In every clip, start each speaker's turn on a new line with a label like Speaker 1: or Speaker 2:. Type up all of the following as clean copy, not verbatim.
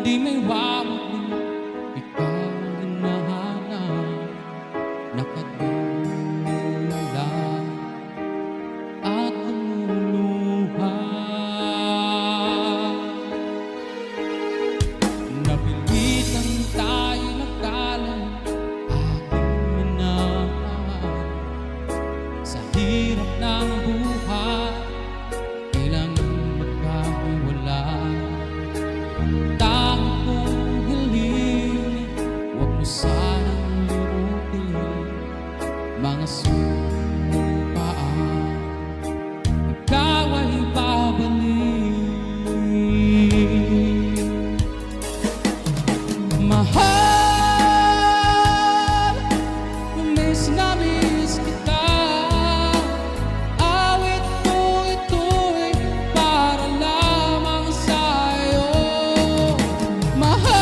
Speaker 1: di may wawag, ikaw ang hinahanap. Nakatulala at lumuluha. Napilitan tayo nagkalang aking minamahal. Sa hirap ng buhay, kailangan magkahiwalay. Tanging kong hiling, huwag mo sanang limutin mga sumpaan. Ikaw ay babalik. Mahal, miss na miss kita. Awit ko ito'y para lamang sa'yo. Mahal,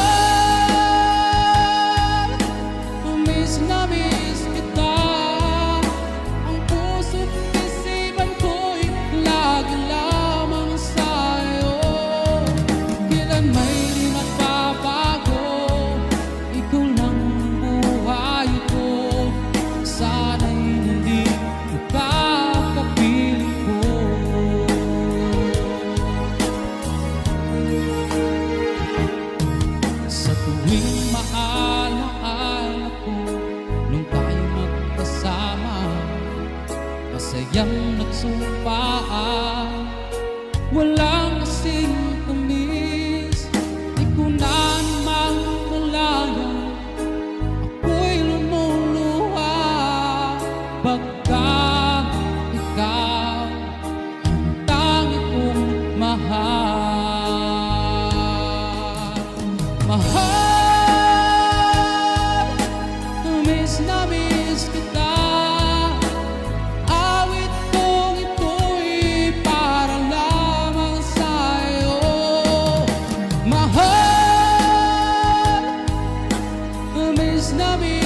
Speaker 1: miss na miss kita. Ang puso't isipan ko'y lagi lamang sa'yo. Kailan may di magbabago, ikaw lang ang buhay ko. Sana'y hindi makakapiling ko. Sa tuwing maalaala ko nung tayo magkasama, masayang nagsumpaan, walang kasing tamis. Di ko na namang malaya, ako'y lumuluha. Pagkat ikaw ang tanging kong mahal. Mahal, miss na miss kita. Awit kong ito'y para lamang sa'yo. Mahal, miss na miss